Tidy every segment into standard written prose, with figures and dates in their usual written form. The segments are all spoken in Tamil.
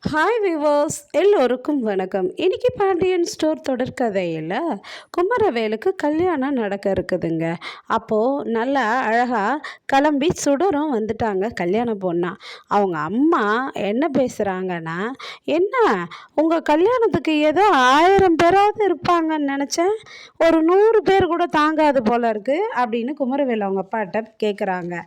ஹாய் விவர்ஸ் எல்லோருக்கும் வணக்கம். இன்னைக்கு பாண்டியன் ஸ்டோர் தொடர்கதையில் குமரவேலுக்கு கல்யாணம் நடக்க இருக்குதுங்க. அப்போது நல்லா அழகாக கிளம்பி சுடரும் வந்துட்டாங்க கல்யாண பொண்ணா. அவங்க அம்மா என்ன பேசுகிறாங்கன்னா, என்ன உங்கள் கல்யாணத்துக்கு ஏதோ 1000 பேராவது இருப்பாங்கன்னு நினச்சேன், ஒரு 100 பேர் கூட தாங்காது போல இருக்குது அப்படின்னு குமரவேல் அவங்க அப்பாட்ட கேட்குறாங்க.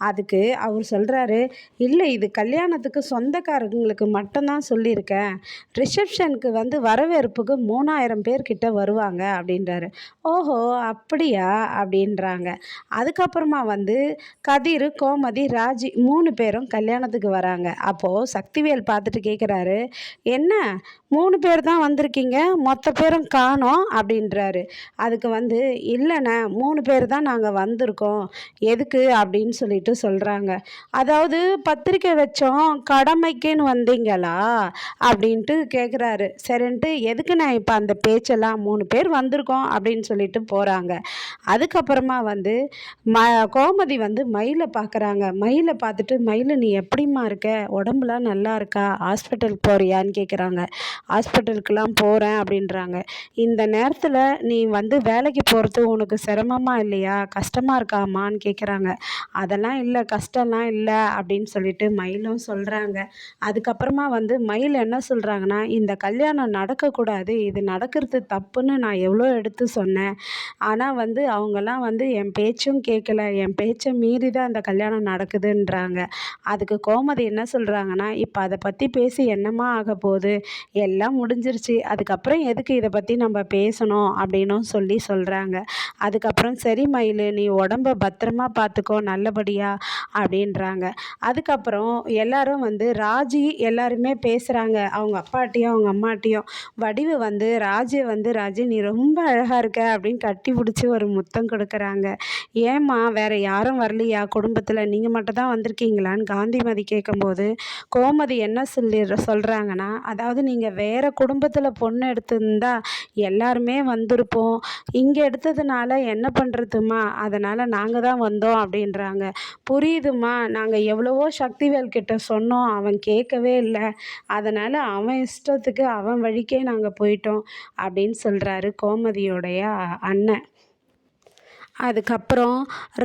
அதுக்கு அவர் சொல்கிறாரு, இல்லை இது கல்யாணத்துக்கு சொந்தக்காரங்களுக்கு மட்டும்தான் சொல்லியிருக்கேன், ரிசப்ஷனுக்கு வந்து வரவேற்புக்கு 3000 பேர்கிட்ட வருவாங்க அப்படின்றாரு. ஓஹோ அப்படியா அப்படின்றாங்க. அதுக்கப்புறமா வந்து கதிர், கோமதி, ராஜி 3 பேரும் கல்யாணத்துக்கு வராங்க. அப்போது சக்திவேல் பார்த்துட்டு கேட்குறாரு, என்ன 3 பேர் தான் வந்திருக்கீங்க, மொத்த பேரும் காணோம் அப்படின்றாரு. அதுக்கு வந்து இல்லைண்ணே 3 பேர் தான் நாங்கள் வந்திருக்கோம், எதுக்கு அப்படின்னு சொல்லிட்டு சொல்கிறாங்க. அதாவது பத்திரிக்கை வச்சோம், கடமைக்குன்னு வந்தீங்களா அப்படின்ட்டு கேட்குறாரு. சரின்ட்டு எதுக்கு நான் இப்போ அந்த பேச்செல்லாம் 3 பேர் வந்திருக்கோம் அப்படின்னு சொல்லிட்டு போகிறாங்க. அதுக்கப்புறமா வந்து கோமதி வந்து மயிலை பார்க்குறாங்க. மயிலை பார்த்துட்டு, மயில் நீ எப்படிம்மா இருக்க, உடம்புலாம் நல்லா இருக்கா, ஹாஸ்பிட்டலுக்கு போறியான்னு கேட்குறாங்க. ஹாஸ்பிட்டலுக்கெலாம் போகிறேன் அப்படின்றாங்க. இந்த நேரத்தில் நீ வந்து வேலைக்கு போகிறது உனக்கு சிரமமாக இல்லையா, கஷ்டமாக இருக்காமான்னு கேட்குறாங்க. அதெல்லாம் இல்லை, கஷ்டம்லாம் இல்லை அப்படின்னு சொல்லிட்டு மயிலும் சொல்கிறாங்க. அதுக்கப்புறமா வந்து மயில் என்ன சொல்கிறாங்கன்னா, இந்த கல்யாணம் நடக்கக்கூடாது, இது நடக்கிறது தப்புன்னு நான் எவ்வளோ எடுத்து சொன்னேன், ஆனால் வந்து அவங்கெல்லாம் வந்து என் பேச்சும் கேட்கல, என் பேச்சை மீறி தான் அந்த கல்யாணம் நடக்குதுன்றாங்க. அதுக்கு கோமதி என்ன சொல்கிறாங்கன்னா, இப்போ அதை பற்றி பேசி என்னம்மா ஆக போகுது, எல்லாம் முடிஞ்சிருச்சு, அதுக்கப்புறம் எதுக்கு இதை பற்றி நம்ம பேசணும் அப்படின்னும் சொல்கிறாங்க. அதுக்கப்புறம் சரி மயில் நீ உடம்ப பத்திரமா பார்த்துக்கோ நல்லபடியா அப்படின்றாங்க. அதுக்கப்புறம் எல்லாரும் வந்து ராஜி எல்லாருமே பேசுகிறாங்க, அவங்க அப்பாட்டையும் அவங்க அம்மாட்டையும். வடிவு வந்து ராஜியை வந்து, ராஜி நீ ரொம்ப அழகாக இருக்க அப்படின்னு கட்டி பிடிச்சி ஒரு முத்தம் கொடுக்குறாங்க. ஏம்மா வேறு யாரும் வரலையா குடும்பத்தில், நீங்கள் மட்டும் தான் வந்திருக்கீங்களான்னு காந்திமதி கேட்கும்போது கோமதி என்ன சொல்கிறாங்கன்னா, அதாவது நீங்கள் வேறு குடும்பத்தில் பொண்ணு எடுத்திருந்தா எல்லாருமே வந்திருப்போம், இங்கே எடுத்ததுனால என்ன பண்ணுறதுமா, அதனால் நாங்கள் தான் வந்தோம் அப்படின்றாங்க. புரியுதுமா, நாங்கள் எவ்வளவோ சக்திவேல் கிட்ட சொன்னோம், அவன் கேட்கவே இல்லை, அதனால் அவன் இஷ்டத்துக்கு அவன் வழிக்கே நாங்கள் போயிட்டோம் அப்படின்னு சொல்கிறாரு கோமதியோடைய அண்ணன். அதுக்கப்புறம்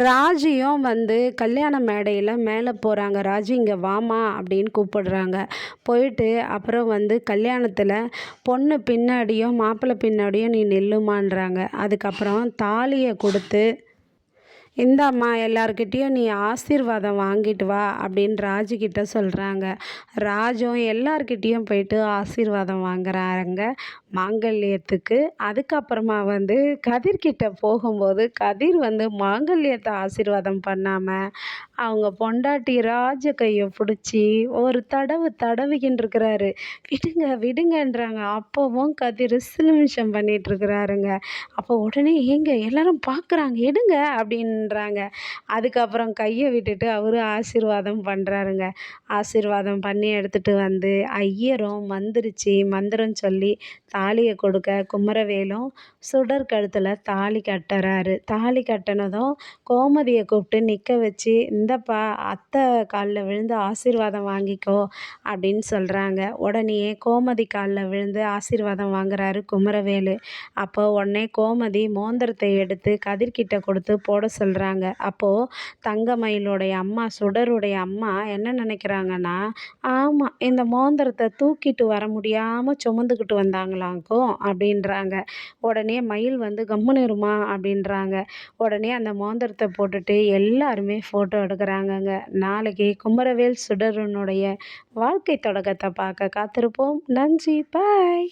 ராஜியும் வந்து கல்யாண மேடையில் மேலே போகிறாங்க. ராஜி இங்கே வாமா அப்படின்னு கூப்பிடுறாங்க. போயிட்டு அப்புறம் வந்து கல்யாணத்தில் பொண்ணு பின்னாடியும் மாப்பிள்ளை பின்னாடியும் நீ நில்லுமான்றாங்க. அதுக்கப்புறம் தாலியை கொடுத்து, இந்தாம்மா எல்லார்கிட்டேயும் நீ ஆசீர்வாதம் வாங்கிட்டு வா அப்படின்னு ராஜுக்கிட்ட சொல்கிறாங்க. ராஜும் எல்லார்கிட்டேயும் போயிட்டு ஆசீர்வாதம் வாங்குறாங்க மாங்கல்யத்துக்கு. அதுக்கப்புறமா வந்து கதிர்கிட்ட போகும்போது கதிர் வந்து மாங்கல்யத்தை ஆசீர்வாதம் பண்ணாமல் அவங்க பொண்டாட்டி ராஜ கையை பிடிச்சி ஒரு தடவிக்கின்னு இருக்கிறாரு. விடுங்க விடுங்கன்றாங்க. அப்போவும் கதிர் சிலுமிஷம் பண்ணிகிட்ருக்கிறாருங்க. அப்போ உடனே ஏங்க எல்லாரும் பார்க்குறாங்க எடுங்க அப்படின்றாங்க. அதுக்கப்புறம் கையை விட்டுட்டு அவரு ஆசீர்வாதம் பண்ணுறாருங்க. ஆசீர்வாதம் பண்ணி எடுத்துகிட்டு வந்து ஐயரும் மந்திரிச்சு மந்திரம் சொல்லி தாலியை கொடுக்க குமரவேலும் சுடர் கழுத்தில் தாலி கட்டுறாரு. தாலி கட்டினதும் கோமதியை கூப்பிட்டு நிற்க வச்சு, இந்தப்பா அத்தை காலில் விழுந்து ஆசீர்வாதம் வாங்கிக்கோ அப்படின்னு சொல்கிறாங்க. உடனே கோமதி காலில் விழுந்து ஆசீர்வாதம் வாங்குறாரு குமரவேலு. அப்போ உடனே கோமதி மோந்திரத்தை எடுத்து கதிர்கிட்ட கொடுத்து போட சொல்கிறாங்க. அப்போது தங்கமயிலுடைய அம்மா, சுடருடைய அம்மா என்ன நினைக்கிறாங்கன்னா, ஆமாம் இந்த மோந்திரத்தை தூக்கிட்டு வர முடியாமல் சுமந்துக்கிட்டு வந்தாங்களாக்கும் அப்படின்றாங்க. உடனே மயில் வந்து கம்முனு இருமா அப்படின்றாங்க. உடனே அந்த மோந்திரத்தை போட்டுட்டு எல்லாருமே ஃபோட்டோ எடுக்கிறாங்கங்க. நாளைக்கு குமரவேல் சுடருனுடைய வாழ்க்கை தொடக்கத்தை பார்க்க காத்திருப்போம். நன்றி, பாய்.